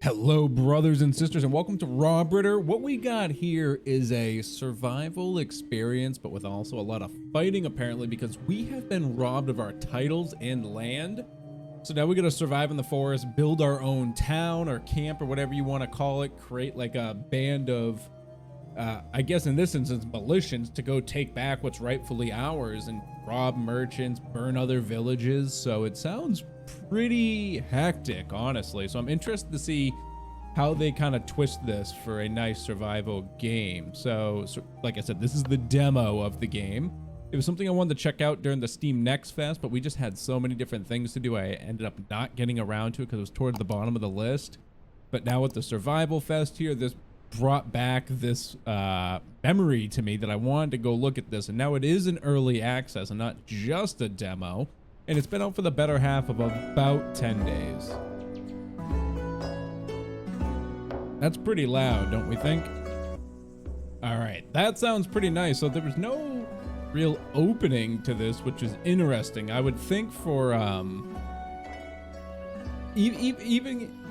Hello, brothers and sisters, and welcome to Raubritter. What we got here is a survival experience, but with also a lot of fighting, apparently, because we have been robbed of our titles and land. So now we gotta survive in the forest, build our own town or camp or whatever you want to call it, create like a band of, I guess in this instance, militians to go take back what's rightfully ours and rob merchants, burn other villages. So it sounds pretty hectic, honestly. So I'm interested to see how they kind of twist this for a nice survival game. So like I said, this is the demo of the game. It was something I wanted to check out during the Steam Next Fest, but we just had so many different things to do. I ended up not getting around to it because it was towards the bottom of the list. But now with the Survival Fest here, this brought back this memory to me that I wanted to go look at this. And now it is an early access and not just a demo. And it's been out for the better half of about 10 days. That's pretty loud, don't we think? All right, that sounds pretty nice. So there was no real opening to this, which is interesting. I would think for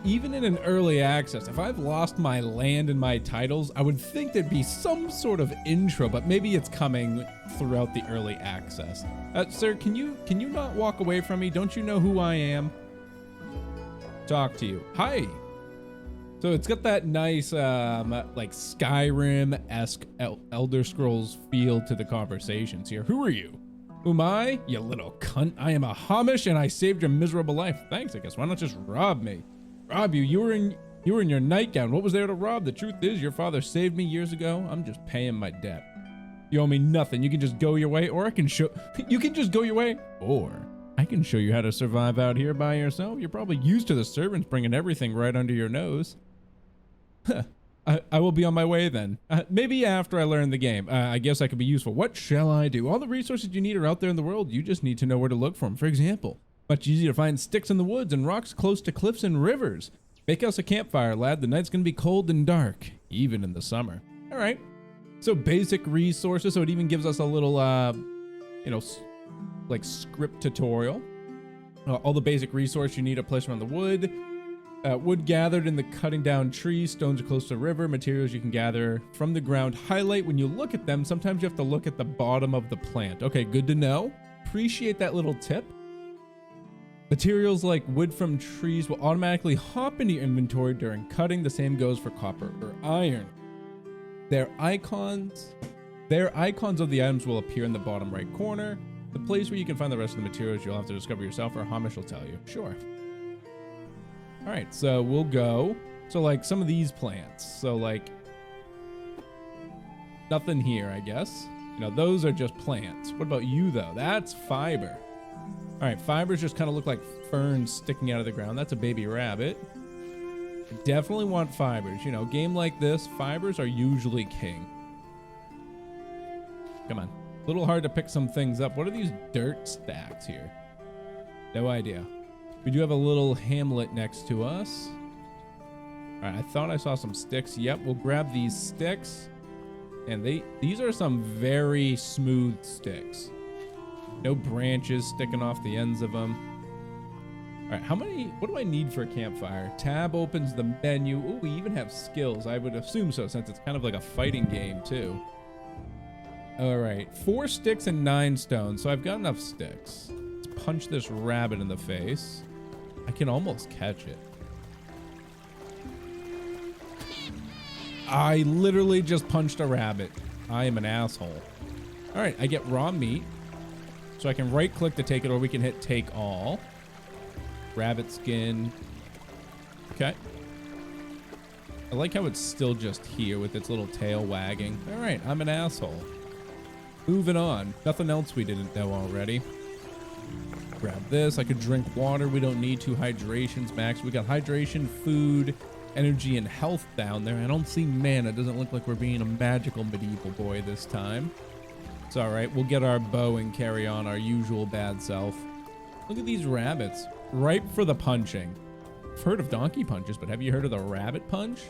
even in an early access, if I've lost my land and my titles, I would think there'd be some sort of intro, but maybe it's coming throughout the early access. Sir, can you not walk away from me? Don't you know who I am? Talk to you. Hi. So it's got that nice like Skyrim-esque Elder Scrolls feel to the conversations here. Who are you? Who am I? You little cunt. I am a Hamish and I saved your miserable life. Thanks, I guess. Why not just rob me? Rob you? You were in your nightgown. What was there to rob? The truth is, your father saved me years ago. I'm just paying my debt. You owe me nothing. You can just go your way, or I can show. You can just go your way, or I can show you how to survive out here by yourself. You're probably used to the servants bringing everything right under your nose. I will be on my way then. Maybe after I learn the game. I guess I could be useful. What shall I do? All the resources you need are out there in the world. You just need to know where to look for them. For example, much easier to find sticks in the woods and rocks close to cliffs and rivers. Make us a campfire, lad. The night's gonna be cold and dark, even in the summer. All right. So basic resources. So it even gives us a little, you know, like script tutorial. All the basic resources you need are placed around the wood. Wood gathered in the cutting down trees, stones are close to the river, materials you can gather from the ground. Highlight when you look at them. Sometimes you have to look at the bottom of the plant. Okay, good to know. Appreciate that little tip. Materials like wood from trees will automatically hop into your inventory during cutting. The same goes for copper or iron. Their icons of the items will appear in the bottom right corner. The place where you can find the rest of the materials you'll have to discover yourself, or Hamish will tell you. Sure. All right, so we'll go. So like some of these plants. So like nothing here, I guess. You know, those are just plants. What about you though? That's fiber. All right, fibers just kind of look like ferns sticking out of the ground. That's a baby rabbit. I definitely want fibers. You know, game like this, fibers are usually king. Come on. A little hard to pick some things up. What are these dirt stacks here? No idea. We do have a little hamlet next to us. All right, I thought I saw some sticks. Yep, we'll grab these sticks. And these are some very smooth sticks. No branches sticking off the ends of them. All right, what do I need for a campfire? Tab opens the menu. Oh, we even have skills. I would assume so, since it's kind of like a fighting game too. All right, 4 sticks and 9 stones. So I've got enough sticks. Let's punch this rabbit in the face. I can almost catch it. I literally just punched a rabbit. I am an asshole. All right, I get raw meat. So I can right click to take it, or we can hit take all. Rabbit skin. Okay. I like how it's still just here with its little tail wagging. All right, I'm an asshole. Moving on. Nothing else we didn't know already. Grab this. I could drink water. We don't need 2 hydrations max. We got hydration, food, energy, and health down there. I don't see mana. It doesn't look like we're being a magical medieval boy this time. It's all right. We'll get our bow and carry on our usual bad self. Look at these rabbits. Ripe for the punching. I've heard of donkey punches, but have you heard of the rabbit punch?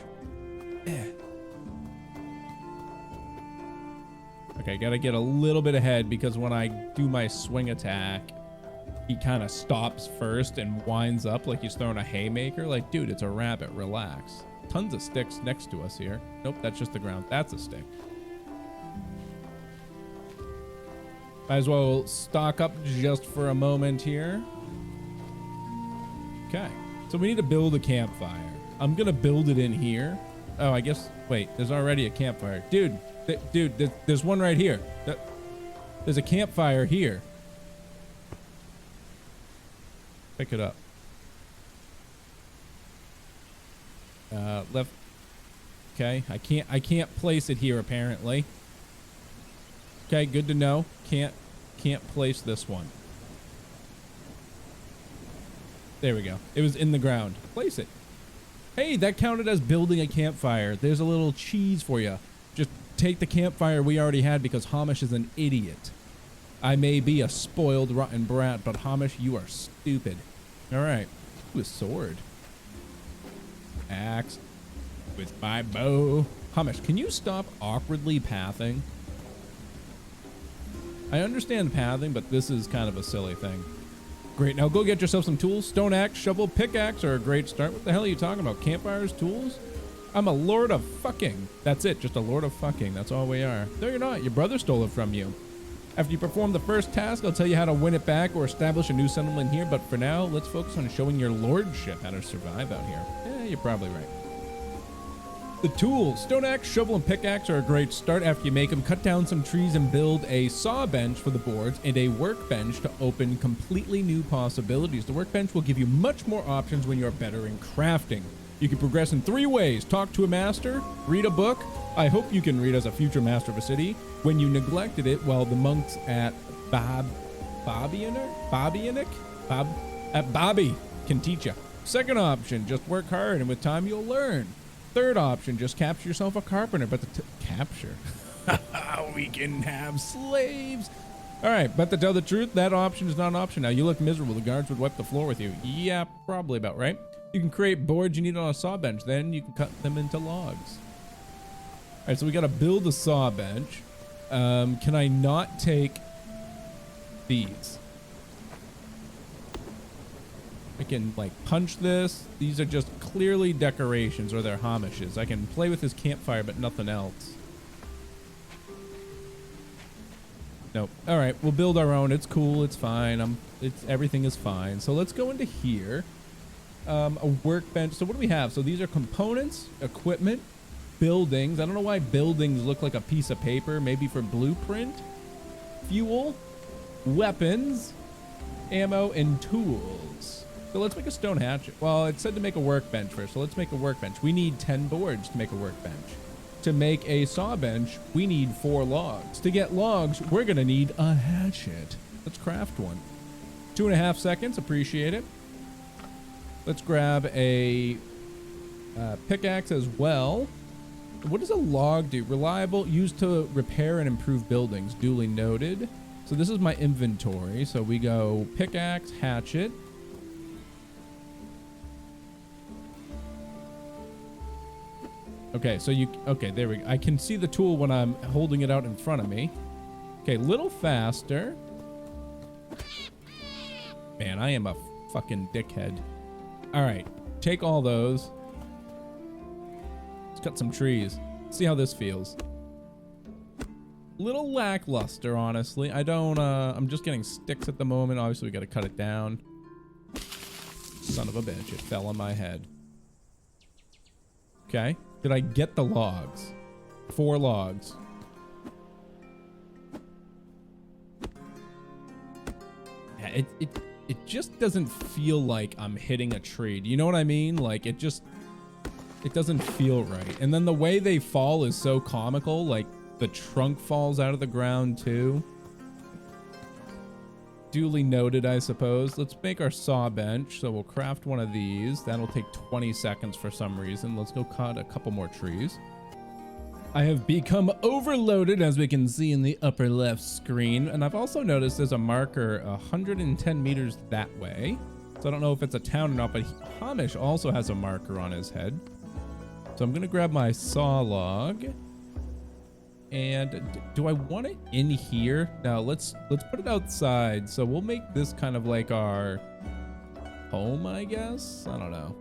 Okay, gotta get a little bit ahead because when I do my swing attack, he kind of stops first and winds up like he's throwing a haymaker. Like, dude, it's a rabbit. Relax. Tons of sticks next to us here. Nope, that's just the ground. That's a stick. Might as well stock up just for a moment here. Okay, so we need to build a campfire. I'm gonna build it in here. Oh, I guess, wait, there's already a campfire. Dude, there's one right here. There's a campfire here. Pick it up. Left. Okay, I can't place it here apparently. Okay, good to know. Can't place this one. There we go. It was in the ground. Place it. Hey, that counted as building a campfire. There's a little cheese for you. Just take the campfire we already had because Hamish is an idiot. I may be a spoiled, rotten brat, but Hamish, you are stupid. All right. Ooh, a sword. Axe. With my bow. Hamish, can you stop awkwardly pathing? I understand pathing, but this is kind of a silly thing. Great, now go get yourself some tools. Stone axe, shovel, pickaxe are a great start. What the hell are you talking about? Campfires, tools? I'm a lord of fucking. That's it, just a lord of fucking. That's all we are. No, you're not. Your brother stole it from you. After you perform the first task, I'll tell you how to win it back or establish a new settlement here. But for now, let's focus on showing your lordship how to survive out here. Yeah, you're probably right. The tools, stone axe, shovel, and pickaxe are a great start. After you make them, cut down some trees and build a saw bench for the boards and a workbench to open completely new possibilities. The workbench will give you much more options when you're better in crafting. You can progress in 3 ways. Talk to a master, read a book. I hope you can read as a future master of a city. When you neglected it, while the monks at Bobby can teach you. Second option, just work hard and with time you'll learn. Third option, just capture yourself a carpenter, but capture. We can have slaves. All right, but to tell the truth, that option is not an option now. You look miserable. The guards would wipe the floor with you. Yeah, probably about right. You can create boards you need on a saw bench. Then you can cut them into logs. All right, so we got to build a saw bench. Can I not take these? I can like punch this. These are just clearly decorations or they're Hamishes. I can play with his campfire, but nothing else. Nope. All right, we'll build our own. It's cool. It's fine. Everything is fine. So let's go into here. A workbench. So what do we have? So these are components, equipment, buildings. I don't know why buildings look like a piece of paper. Maybe for blueprint. Fuel, weapons, ammo, and tools. So let's make a stone hatchet. Well, it said to make a workbench first, so let's make a workbench. We need 10 boards to make a workbench. To make a saw bench, we need 4 logs. To get logs, we're gonna need a hatchet. Let's craft one. 2.5 seconds, appreciate it. Let's grab a pickaxe as well. What does a log do? Reliable, used to repair and improve buildings, duly noted. So this is my inventory. So we go pickaxe, hatchet. Okay, so okay, there we go. I can see the tool when I'm holding it out in front of me. Okay, little faster. Man, I am a fucking dickhead. All right, take all those. Let's cut some trees. See how this feels. Little lackluster, honestly. I'm just getting sticks at the moment. Obviously, we got to cut it down. Son of a bitch, it fell on my head. Okay. Did I get the logs? 4 logs. Yeah, it just doesn't feel like I'm hitting a tree. Do you know what I mean? Like it doesn't feel right. And then the way they fall is so comical. Like the trunk falls out of the ground too. Duly noted, I suppose. Let's make our saw bench. So we'll craft one of these. That'll take 20 seconds for some reason. Let's go cut a couple more trees. I have become overloaded, as we can see in the upper left screen. And I've also noticed there's a marker 110 meters that way. So I don't know if it's a town or not, but Hamish also has a marker on his head. So I'm going to grab my saw log. And do I want it in here? No, let's put it outside. So we'll make this kind of like our home, I guess. I don't know.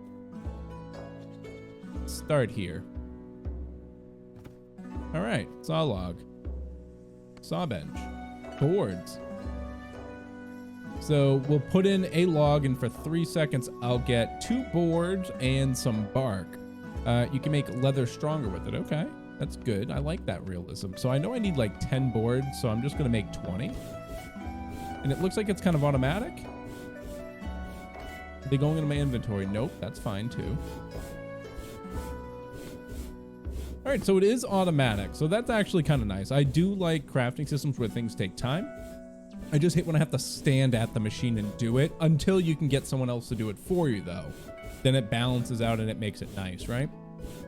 Start here. All right, saw log, saw bench, boards. So we'll put in a log, and for 3 seconds, I'll get 2 boards and some bark. You can make leather stronger with it. Okay, that's good. I like that realism. So I know I need like 10 boards, so I'm just gonna make 20. And it looks like it's kind of automatic. Are they going into my inventory? Nope, that's fine too. All right, so it is automatic. So that's actually kind of nice. I do like crafting systems where things take time. I just hate when I have to stand at the machine and do it until you can get someone else to do it for you though. Then it balances out and it makes it nice, right?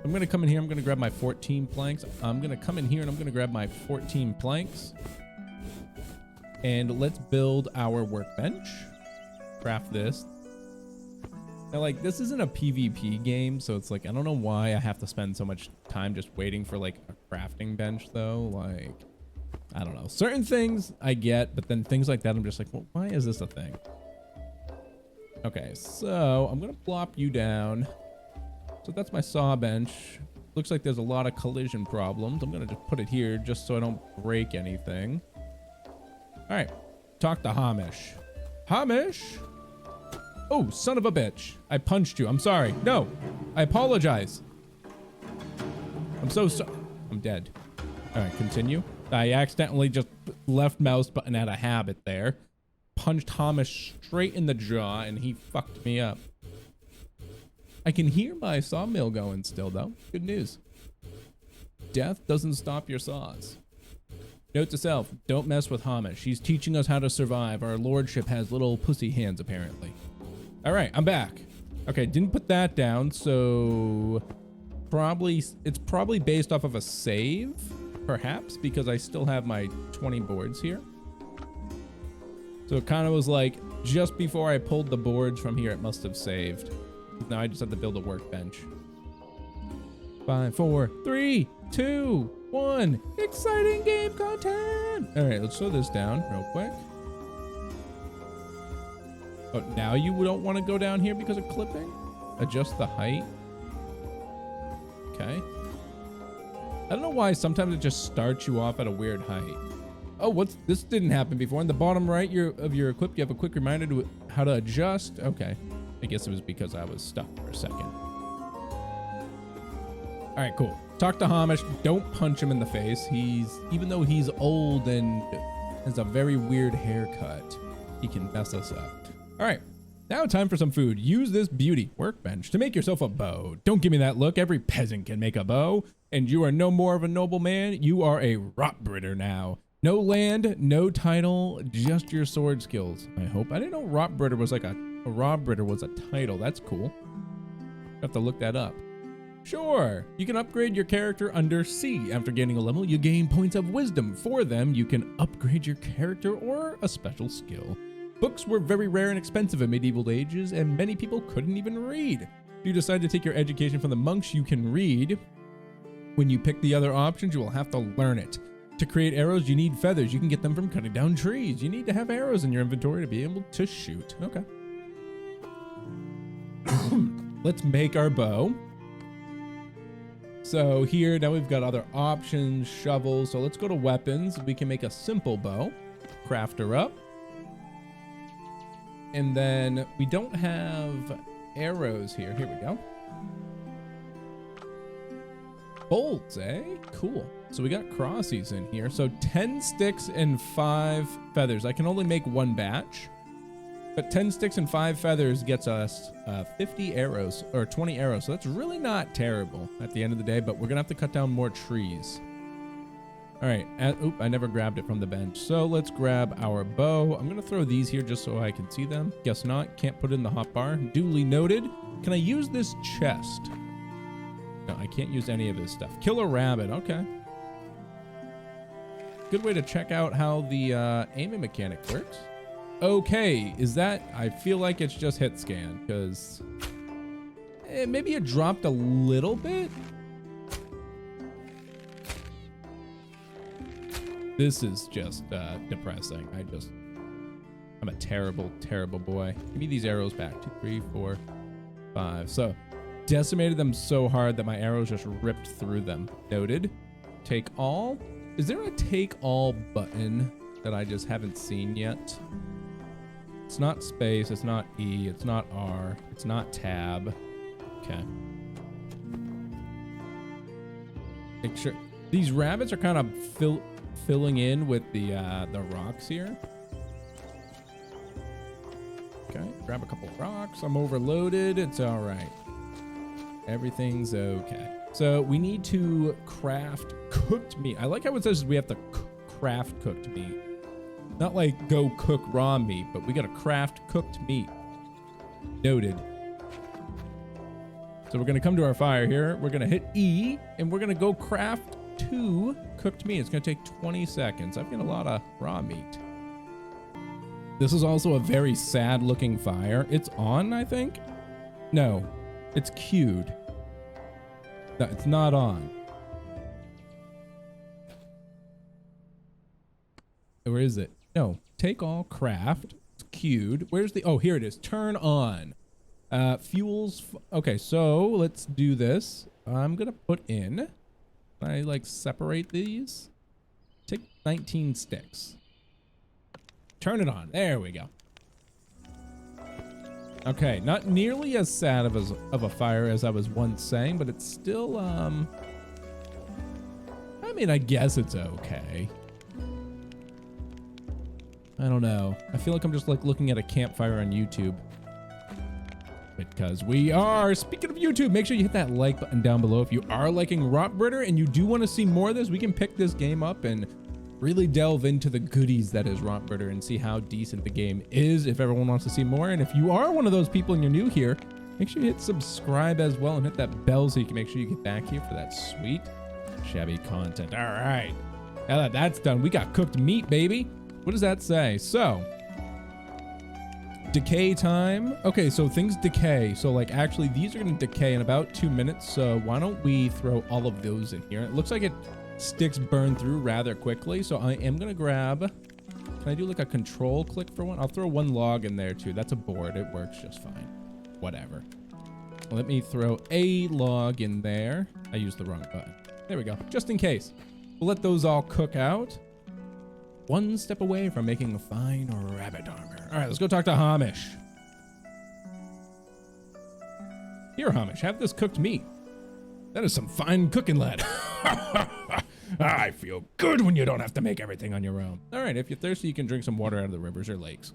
I'm gonna come in here, I'm gonna grab my 14 planks. I'm gonna come in here and I'm gonna grab my 14 planks. And let's build our workbench. Craft this. Now, like, this isn't a PvP game, so it's like, I don't know why I have to spend so much time just waiting for, like, a crafting bench, though. Like, I don't know. Certain things I get, but then things like that, I'm just like, well, why is this a thing? Okay, so I'm going to plop you down. So that's my saw bench. Looks like there's a lot of collision problems. I'm going to just put it here just so I don't break anything. All right, talk to Hamish. Hamish? Oh, son of a bitch. I punched you. I'm sorry. No, I apologize. I'm so sorry. I'm dead. All right, continue. I accidentally just left mouse button out of habit there. Punched Hamish straight in the jaw and he fucked me up. I can hear my sawmill going still though. Good news. Death doesn't stop your saws. Note to self, don't mess with Hamish. He's teaching us how to survive. Our lordship has little pussy hands apparently. All right, I'm back. Okay, didn't put that down, so it's probably based off of a save, perhaps, because I still have my 20 boards here. So it kind of was like, just before I pulled the boards from here, it must have saved. Now I just have to build a workbench. 5, 4, 3, 2, 1. Exciting game content! All right, let's slow this down real quick. Oh, now you don't want to go down here because of clipping? Adjust the height. Okay. I don't know why sometimes it just starts you off at a weird height. Oh, this didn't happen before. In the bottom right of your equip, you have a quick reminder to how to adjust. Okay. I guess it was because I was stuck for a second. All right, cool. Talk to Hamish. Don't punch him in the face. Even though he's old and has a very weird haircut, he can mess us up. All right, now time for some food. Use this beauty workbench to make yourself a bow. Don't give me that look. Every peasant can make a bow, and you are no more of a noble man. You are a Raubritter now. No land, no title, just your sword skills. I hope. I didn't know Raubritter was like a Raubritter was a title. That's cool. Have to look that up. Sure, you can upgrade your character under C. After gaining a level, you gain points of wisdom. For them, you can upgrade your character or a special skill. Books were very rare and expensive in medieval ages, and many people couldn't even read. If you decide to take your education from the monks, you can read. When you pick the other options, you will have to learn it. To create arrows, you need feathers. You can get them from cutting down trees. You need to have arrows in your inventory to be able to shoot. Okay. Let's make our bow. So here, now we've got other options, shovels. So let's go to weapons. We can make a simple bow. Craft her up. And then we don't have arrows here. Here we go. Bolts, eh? Cool. So we got crossies in here. So 10 sticks and 5 feathers. I can only make one batch. But 10 sticks and 5 feathers gets us 50 arrows, or 20 arrows. So that's really not terrible at the end of the day, but we're going to have to cut down more trees. All right. Oop, I never grabbed it from the bench. So let's grab our bow. I'm going to throw these here just so I can see them. Guess not. Can't put it in the hotbar. Duly noted. Can I use this chest? No, I can't use any of this stuff. Kill a rabbit. Okay. Good way to check out how the aiming mechanic works. Okay, is that... I feel like it's just hit scan, because... maybe it dropped a little bit? This is just depressing. I'm a terrible, terrible boy. Give me these arrows back. 2, 3, 4, 5. So decimated them so hard that my arrows just ripped through them. Noted. Take all. Is there a take all button that I just haven't seen yet? It's not space. It's not E. It's not R. It's not tab. Okay. Make sure these rabbits are kind of filling in with the rocks here. Okay, grab a couple of rocks. I'm overloaded. It's all right. Everything's okay. So we need to craft cooked meat. I like how it says we have to craft cooked meat. Not like go cook raw meat, but we got to craft cooked meat. Noted. So we're going to come to our fire here. We're going to hit E, and we're going to go craft 2 cooked meat. It's going to take 20 seconds. I've got a lot of raw meat. This is also a very sad looking fire. It's on, I think. No, it's queued. No, it's not on. Where is it? No, take all craft. It's queued. Where's the, oh, here it is. Turn on. Fuels. Okay, so let's do this. I'm going to put in, I like separate these. Take 19 sticks. Turn it on. There we go. Okay, not nearly as sad of a fire as I was once saying, but it's still, I mean, I guess it's okay. I don't know. I feel like I'm just like looking at a campfire on YouTube. Because we are. Speaking of YouTube, make sure you hit that like button down below. If you are liking Raubritter and you do want to see more of this, we can pick this game up and really delve into the goodies that is Raubritter and see how decent the game is if everyone wants to see more. And if you are one of those people and you're new here, make sure you hit subscribe as well and hit that bell so you can make sure you get back here for that sweet Shabby content. All right. Now that that's done, we got cooked meat, baby. What does that say? So, decay time. Okay, so things decay. So like actually these are going to decay in about 2 minutes. So why don't we throw all of those in here? It looks like sticks burn through rather quickly. So I am going to grab, can I do like a control click for one? I'll throw 1 log in there too. That's a board. It works just fine. Whatever. Let me throw a log in there. I used the wrong button. There we go. Just in case. We'll let those all cook out. 1 step away from making a fine rabbit armor. All right, let's go talk to Hamish. Here, Hamish, have this cooked meat. That is some fine cooking, lad. I feel good when you don't have to make everything on your own. All right, if you're thirsty, you can drink some water out of the rivers or lakes.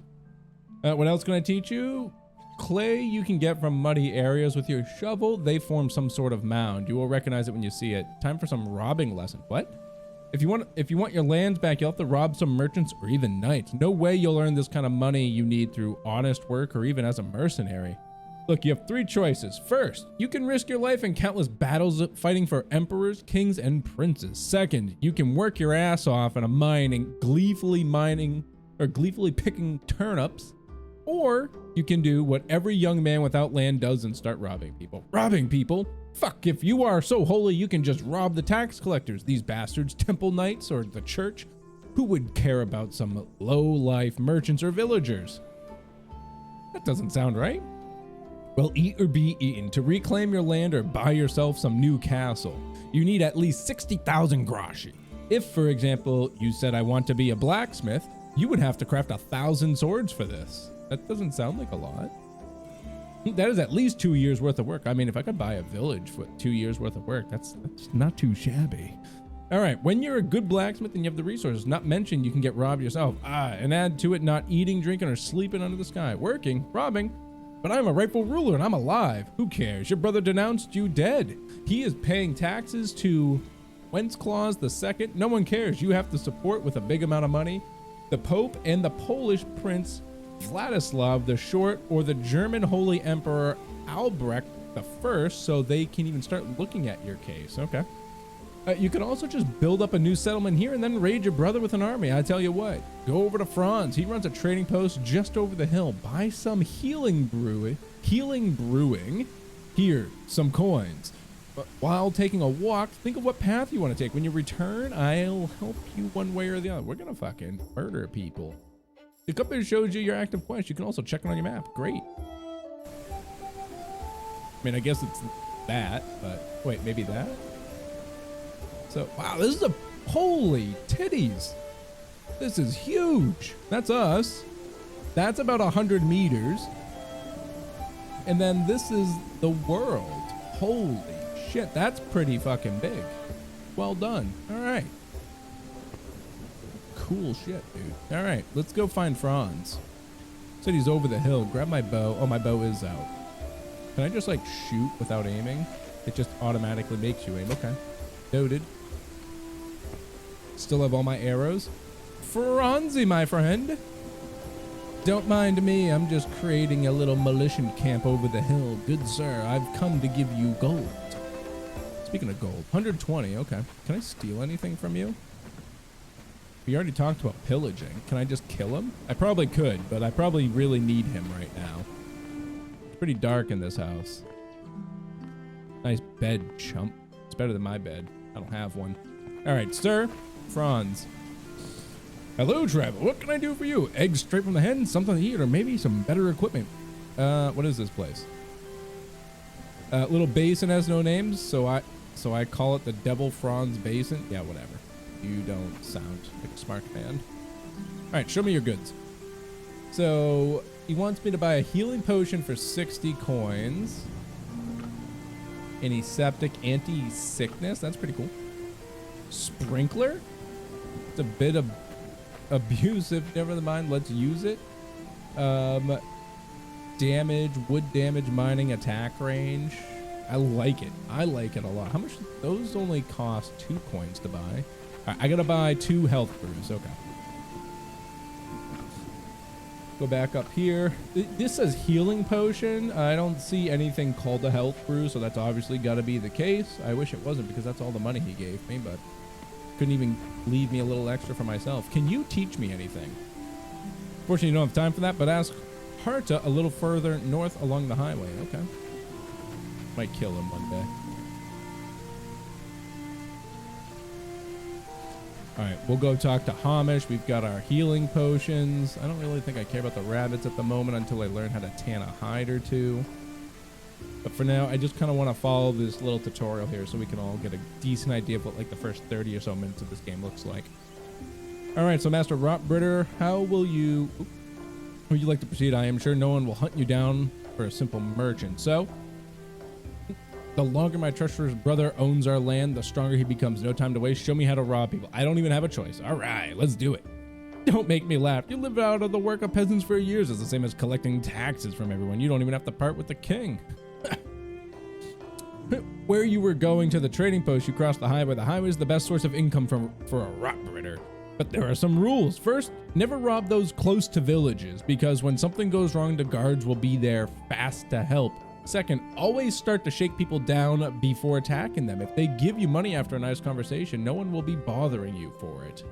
What else can I teach you? Clay you can get from muddy areas with your shovel. They form some sort of mound. You will recognize it when you see it. Time for some robbing lesson. What? If you want your lands back, you'll have to rob some merchants or even knights. No way you'll earn this kind of money you need through honest work or even as a mercenary. Look, you have 3 choices. First, you can risk your life in countless battles fighting for emperors, kings, and princes. Second, you can work your ass off in a mine and gleefully picking turnips. Or you can do what every young man without land does and start robbing people. Robbing people? Fuck, if you are so holy, you can just rob the tax collectors, these bastards, temple knights, or the church. Who would care about some low-life merchants or villagers? That doesn't sound right. Well, eat or be eaten. To reclaim your land or buy yourself some new castle, you need at least 60,000 groshi. If, for example, you said I want to be a blacksmith, you would have to craft 1,000 swords for this. That doesn't sound like a lot. That is at least 2 years worth of work. I mean, if I could buy a village for 2 years worth of work, that's not too shabby. All right, when you're a good blacksmith and you have the resources, not mentioned you can get robbed yourself. And add to it not eating, drinking, or sleeping under the sky. Working, robbing, but I'm a rightful ruler and I'm alive. Who cares? Your brother denounced you dead. He is paying taxes to Wenceslas II. No one cares. You have to support with a big amount of money the Pope and the Polish Prince Vladislav the Short or the German Holy Emperor Albrecht I, so they can even start looking at your case. Okay. You can also just build up a new settlement here and then raid your brother with an army. I tell you what, go over to Franz. He runs a trading post just over the hill. Buy some healing brewing. Here, some coins. while taking a walk, think of what path you want to take. When you return, I'll help you one way or the other. We're gonna fucking murder people. The company shows you your active quest. You can also check it on your map. Great. I mean, I guess it's that, but wait, maybe that? So, wow, this is a, holy titties. This is huge. That's us. That's about 100 meters. And then this is the world. Holy shit, that's pretty fucking big. Well done. All right. Cool shit, dude. All right, let's go find Franz. Said he's over the hill. Grab my bow. Oh, my bow is out. Can I just like shoot without aiming? It just automatically makes you aim. Okay. Noted. Still have all my arrows. Franzi, my friend. Don't mind me. I'm just creating a little militia camp over the hill. Good sir, I've come to give you gold. Speaking of gold, 120. Okay. Can I steal anything from you? We already talked about pillaging. Can I just kill him? I probably could, but I probably really need him right now. It's pretty dark in this house. Nice bed, chump. It's better than my bed. I don't have one. All right, sir. Franz. Hello, traveler. What can I do for you? Eggs straight from the hen, something to eat, or maybe some better equipment. What is this place? Little basin has no names, so I call it the Devil Franz Basin. Yeah, whatever. You don't sound like a smart man. All right, show me your goods. So he wants me to buy a healing potion for 60 coins. Antiseptic, anti-sickness. That's pretty cool. Sprinkler? It's a bit of abusive. Never mind. Let's use it. Damage, wood damage, mining, attack range. I like it. I like it a lot. How much? Those only cost 2 coins to buy. All right, I gotta buy 2 health brews. Okay. Go back up here. This says healing potion. I don't see anything called a health brew, so that's obviously got to be the case. I wish it wasn't because that's all the money he gave me, but couldn't even leave me a little extra for myself. Can you teach me anything? Fortunately, you don't have time for that, but ask Harta a little further north along the highway. Okay. Might kill him one day. All right, we'll go talk to Hamish. We've got our healing potions. I don't really think I care about the rabbits at the moment until I learn how to tan a hide or two. But for now, I just kind of want to follow this little tutorial here so we can all get a decent idea of what like the first 30 or so minutes of this game looks like. All right, so Master Raubritter, how would you like to proceed? I am sure no one will hunt you down for a simple merchant. So, the longer my treacherous brother owns our land, the stronger he becomes. No time to waste. Show me how to rob people. I don't even have a choice. All right, let's do it. Don't make me laugh. You live out of the work of peasants for years. It's the same as collecting taxes from everyone. You don't even have to part with the king. Where you were going to the trading post, you crossed the highway. The highway is the best source of income for a Raubritter. But there are some rules. First, never rob those close to villages, because when something goes wrong, the guards will be there fast to help. Second, always start to shake people down before attacking them. If they give you money after a nice conversation, no one will be bothering you for it.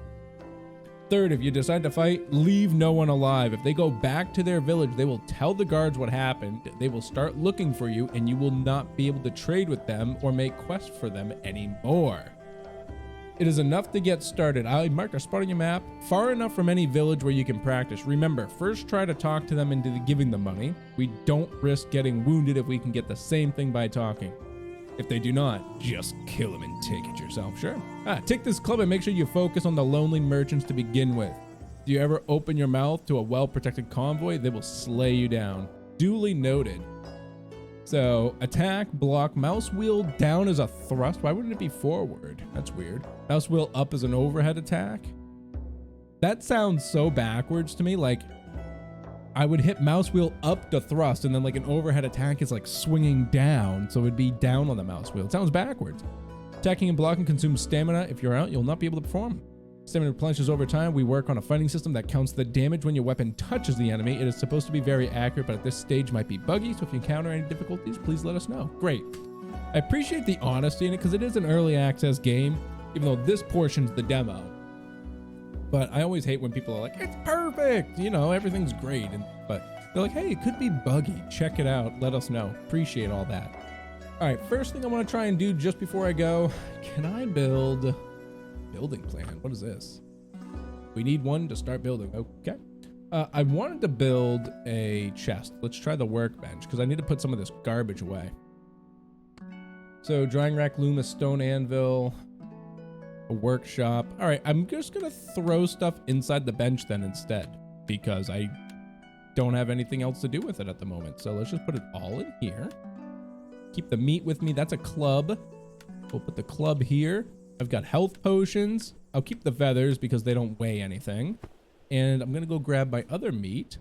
Third, if you decide to fight, leave no one alive. If they go back to their village, they will tell the guards what happened. They will start looking for you, and you will not be able to trade with them or make quests for them anymore. It is enough to get started. I marked a spot on your map far enough from any village where you can practice. Remember, first try to talk to them into giving them money. We don't risk getting wounded if we can get the same thing by talking. If they do not, just kill them and take it yourself. Sure. Take this club and make sure you focus on the lonely merchants to begin with. Do you ever open your mouth to a well-protected convoy? They will slay you down. Duly noted. So, attack, block, mouse wheel down is a thrust. Why wouldn't it be forward? That's weird. Mouse wheel up is an overhead attack. That sounds so backwards to me. Like, I would hit mouse wheel up to thrust, and then like an overhead attack is like swinging down, so it'd be down on the mouse wheel. It sounds backwards. Attacking and blocking consumes stamina. If you're out, you'll not be able to perform. Stamina replenishes over time. We work on a fighting system that counts the damage when your weapon touches the enemy. It is supposed to be very accurate, but at this stage might be buggy, so if you encounter any difficulties, please let us know. Great. I appreciate the honesty in it because it is an early access game, even though this portion's the demo. But I always hate when people are like, it's perfect, you know, everything's great. But they're like, hey, it could be buggy. Check it out. Let us know. Appreciate all that. All right, first thing I want to try and do just before I go, can I build building plan? What is this? We need one to start building. Okay. I wanted to build a chest. Let's try the workbench because I need to put some of this garbage away. So drying rack, loom, a stone anvil, a workshop. All right, I'm just going to throw stuff inside the bench then instead because I don't have anything else to do with it at the moment. So let's just put it all in here. Keep the meat with me. That's a club. We'll put the club here. I've got health potions. I'll keep the feathers because they don't weigh anything. And I'm going to go grab my other meat.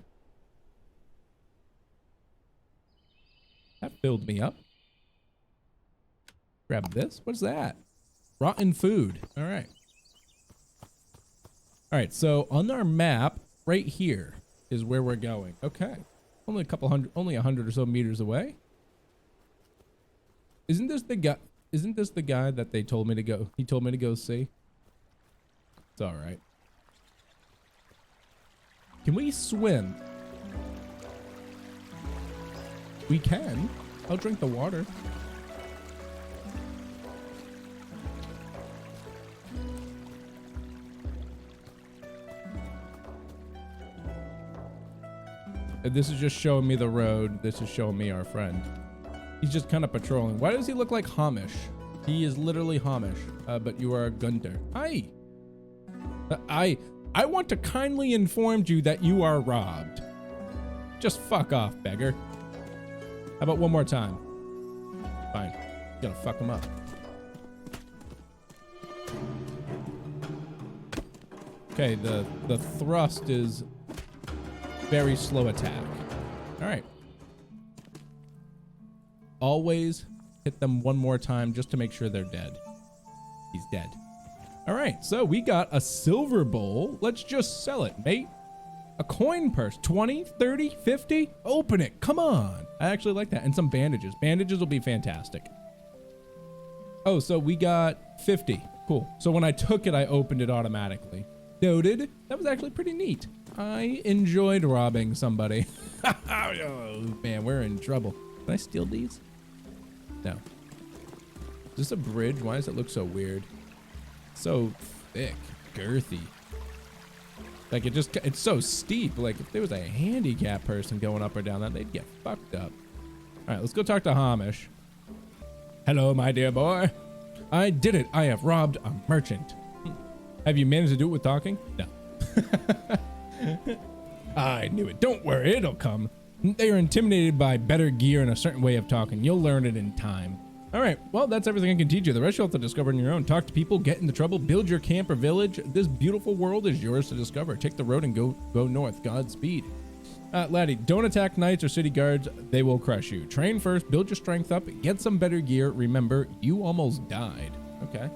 That filled me up. Grab this. What's that? Rotten food. All right. All right. So on our map right here is where we're going. Okay. Only a couple hundred, only 100 or so meters away. Isn't this the guy? Isn't this the guy that they told me to go? He told me to go see. It's all right. Can we swim? We can. I'll drink the water. This is just showing me the road. This is showing me our friend. He's just kind of patrolling. Why does he look like Hamish? He is literally Hamish, but you are Gunter. Hi. I want to kindly inform you that you are robbed. Just fuck off, beggar. How about one more time? Fine. Gonna fuck him up. Okay, the thrust is very slow attack. All right. Always hit them one more time just to make sure they're dead. He's dead. All right, so we got a silver bowl. Let's just sell it, mate. A coin purse, 20, 30, 50. Open it, come on. I actually like that. And some bandages. Bandages will be fantastic. Oh, so we got 50. Cool. So when I took it, I opened it automatically. Noted. That was actually pretty neat. I enjoyed robbing somebody. Oh, man, we're in trouble. Can I steal these? No. Is this a bridge? Why does it look so weird? So thick, girthy. Like it's so steep. Like if there was a handicapped person going up or down that, they'd get fucked up. All right, let's go talk to Hamish. Hello, my dear boy. I did it. I have robbed a merchant. Have you managed to do it with talking? No. I knew it. Don't worry, it'll come. They are intimidated by better gear and a certain way of talking. You'll learn it in time. All right, well, that's everything I can teach you. The rest you'll have to discover on your own. Talk to people, get into trouble, build your camp or village. This beautiful world is yours to discover. Take the road and go north. Godspeed. Laddie, don't attack knights or city guards. They will crush you. Train first, build your strength up, get some better gear. Remember, you almost died. Okay.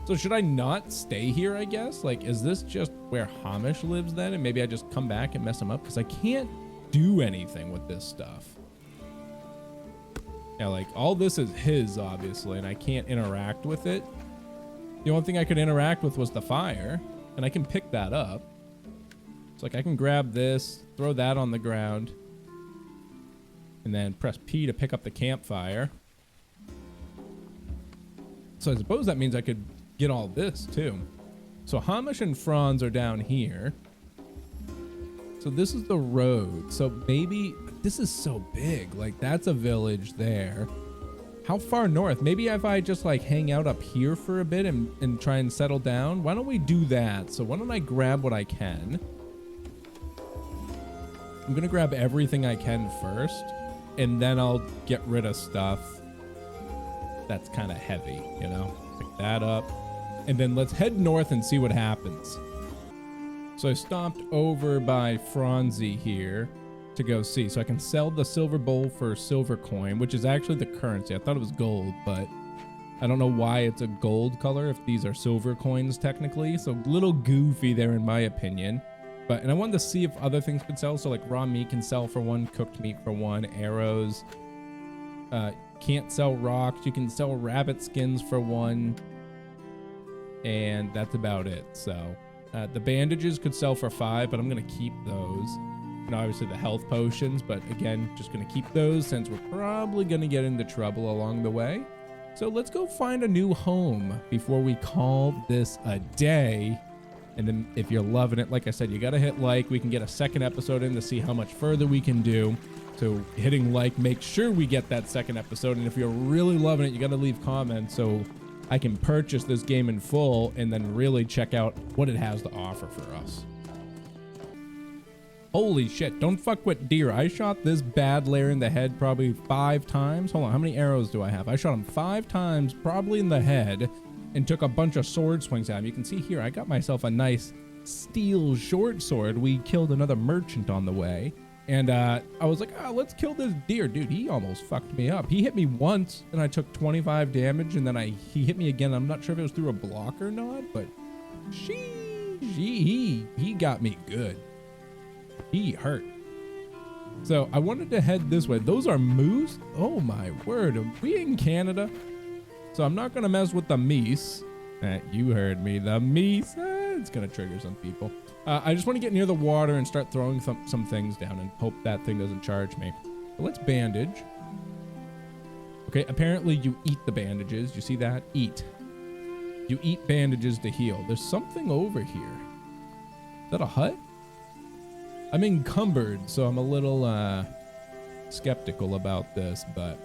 So should I not stay here, I guess? Like, is this just where Hamish lives then? And maybe I just come back and mess him up? Because I can't do anything with this stuff. Yeah, like all this is his, obviously, and I can't interact with it. The only thing I could interact with was the fire, and I can pick that up. So like I can grab this, throw that on the ground, and then press P to pick up the campfire. So I suppose that means I could get all this too. So Hamish and Franz are down here. So this is the road. So maybe this is so big. Like that's a village there. How far north? Maybe if I just like hang out up here for a bit and try and settle down. Why don't we do that? So why don't I grab what I can? I'm gonna grab everything I can first, and then I'll get rid of stuff that's kind of heavy, you know? Pick that up. And then let's head north and see what happens. So I stopped over by Franzi here to go see. So I can sell the silver bowl for a silver coin, which is actually the currency. I thought it was gold, but I don't know why it's a gold color if these are silver coins technically. So a little goofy there in my opinion. And I wanted to see if other things could sell. So like raw meat can sell for one, cooked meat for one, arrows. Can't sell rocks. You can sell rabbit skins for one. And that's about it. So the bandages could sell for 5, but I'm going to keep those. And obviously the health potions, but again, just gonna keep those since we're probably gonna get into trouble along the way. So let's go find a new home before we call this a day. And then if you're loving it, like I said, you gotta hit like. We can get a second episode in to see how much further we can do. So hitting like, make sure we get that second episode. And if you're really loving it, you gotta leave comments so I can purchase this game in full and then really check out what it has to offer for us. Holy shit, don't fuck with deer. I shot this bad layer in the head probably 5 times. Hold on, how many arrows do I have? I shot him 5 times, probably in the head, and took a bunch of sword swings at him. You can see here, I got myself a nice steel short sword. We killed another merchant on the way. And I was like, oh, let's kill this deer. Dude, he almost fucked me up. He hit me once, and I took 25 damage, and then he hit me again. I'm not sure if it was through a block or not, but he got me good. He hurt. So I wanted to head this way. Those are moose? Oh my word. Are we in Canada? So I'm not going to mess with the meese. You heard me. The meese. It's going to trigger some people. I just want to get near the water and start throwing some things down and hope that thing doesn't charge me. So let's bandage. Okay, apparently you eat the bandages. You see that? Eat. You eat bandages to heal. There's something over here. Is that a hut? I'm encumbered, so I'm a little skeptical about this, but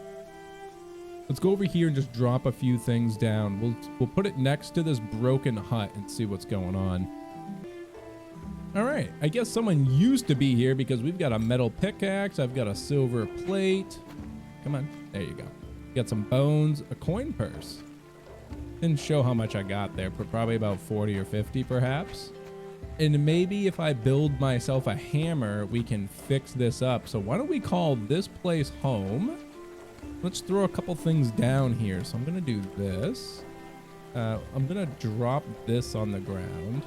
let's go over here and just drop a few things down. We'll put it next to this broken hut and see what's going on. All right, I guess someone used to be here because we've got a metal pickaxe. I've got a silver plate. Come on, there you go. Got some bones, a coin purse. Didn't show how much I got there, but probably about 40 or 50 perhaps. And maybe if I build myself a hammer, we can fix this up. So why don't we call this place home? Let's throw a couple things down here. So I'm gonna do this. I'm gonna drop this on the ground.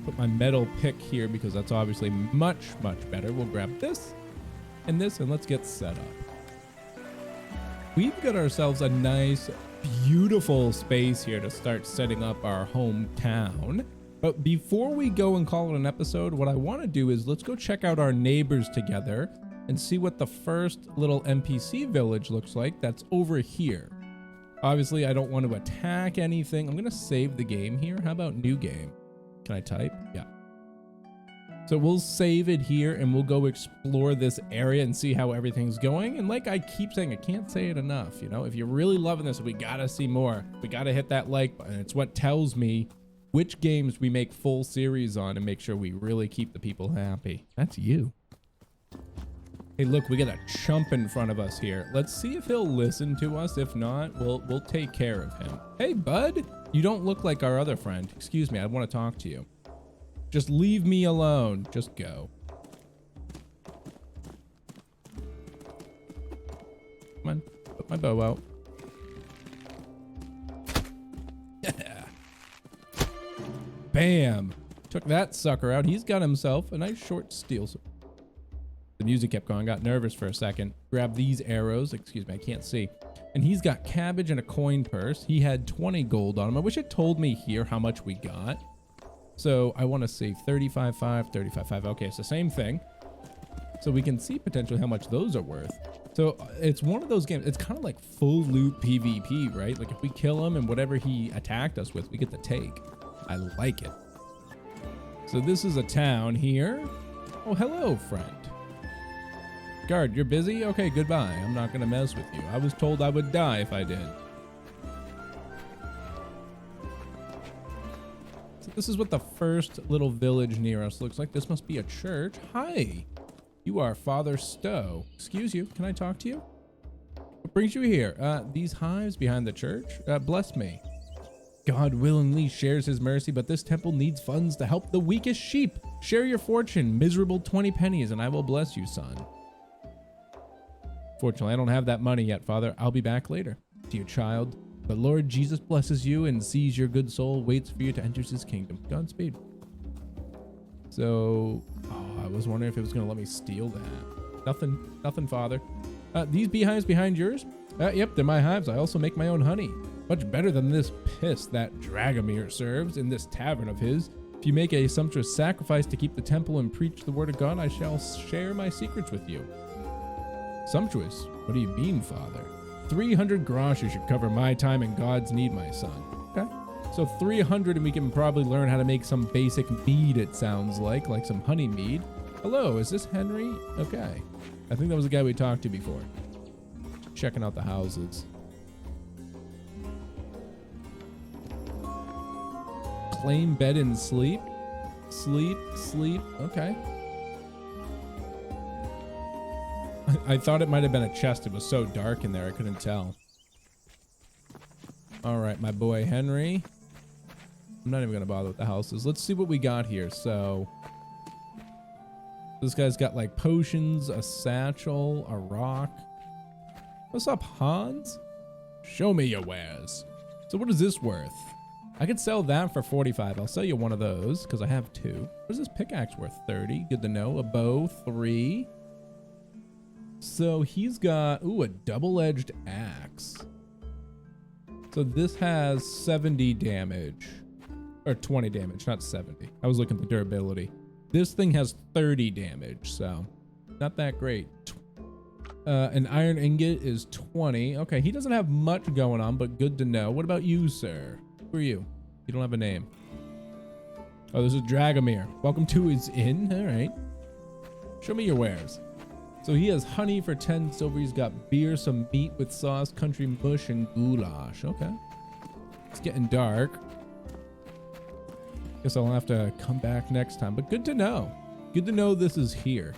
Put my metal pick here because that's obviously much, much better. We'll grab this and let's get set up. We've got ourselves a nice, beautiful space here to start setting up our hometown. But before we go and call it an episode, what I want to do is let's go check out our neighbors together and see what the first little NPC village looks like that's over here. Obviously, I don't want to attack anything. I'm going to save the game here. How about new game? Can I type? Yeah. So we'll save it here and we'll go explore this area and see how everything's going. And like I keep saying, I can't say it enough. You know, if you're really loving this, we got to see more. We got to hit that like button. It's what tells me which games we make full series on and make sure we really keep the people happy. That's you. Hey, look, we got a chump in front of us here. Let's see if he'll listen to us. If not, we'll take care of him. Hey, bud, you don't look like our other friend. Excuse me, I want to talk to you. Just leave me alone. Just go. Come on, put my bow out. Bam! Took that sucker out. He's got himself a nice short steel sword. The music kept going. Got nervous for a second. Grab these arrows. Excuse me, I can't see. And he's got cabbage and a coin purse. He had 20 gold on him. I wish it told me here how much we got. So I want to see 35.5, 35.5. Okay, it's the same thing. So we can see potentially how much those are worth. So it's one of those games. It's kind of like full loot PvP, right? Like if we kill him and whatever he attacked us with, we get to take. I like it. So this is a town here. Oh, hello, friend. Guard, you're busy? Okay, goodbye. I'm not going to mess with you. I was told I would die if I did. So this is what the first little village near us looks like. This must be a church. Hi. You are Father Stowe. Excuse you. Can I talk to you? What brings you here? These hives behind the church? Bless me. God willingly shares his mercy, but this temple needs funds to help the weakest sheep. Share your fortune, miserable 20 pennies, and I will bless you, son. Fortunately, I don't have that money yet, Father. I'll be back later. Dear child, the Lord Jesus blesses you and sees your good soul, waits for you to enter his kingdom. Godspeed. So, I was wondering if it was going to let me steal that. Nothing, Father. These beehives behind yours? Yep, they're my hives. I also make my own honey. Much better than this piss that Dragomir serves in this tavern of his. If you make a sumptuous sacrifice to keep the temple and preach the word of God, I shall share my secrets with you. Sumptuous? What do you mean, Father? 300 groschen should cover my time and God's need, my son. Okay. So 300 and we can probably learn how to make some basic mead, it sounds like some honey mead. Hello, is this Henry? Okay. I think that was the guy we talked to before. Checking out the houses. Claim bed and sleep. Sleep. Okay. I thought it might have been a chest. It was so dark in there, I couldn't tell. All right, my boy Henry. I'm not even going to bother with the houses. Let's see what we got here. So this guy's got like potions, a satchel, a rock. What's up, Hans? Show me your wares. So what is this worth? I could sell that for 45. I'll sell you one of those because I have 2. What is this pickaxe worth? 30. Good to know. A bow, 3. So he's got, ooh, a double-edged axe. So this has 70 damage. Or 20 damage, not 70. I was looking at the durability. This thing has 30 damage, so not that great. An iron ingot is 20. Okay, he doesn't have much going on, but good to know. What about you, sir? Who are you? You don't have a name. Oh, this is Dragomir. Welcome to his inn. All right. Show me your wares. So he has honey for 10 silver. He's got beer, some meat with sauce, country mush, and goulash. Okay. It's getting dark. Guess I'll have to come back next time, but good to know. Good to know this is here.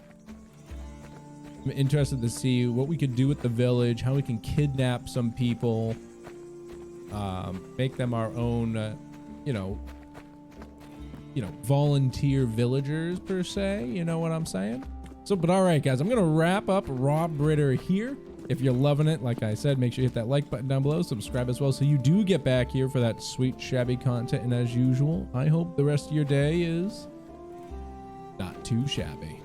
I'm interested to see what we could do with the village, how we can kidnap some people, make them our own, volunteer villagers per se. You know what I'm saying? So, but all right, guys, I'm going to wrap up Raubritter here. If you're loving it, like I said, make sure you hit that like button down below, subscribe as well so you do get back here for that sweet Shabby content. And as usual, I hope the rest of your day is not too shabby.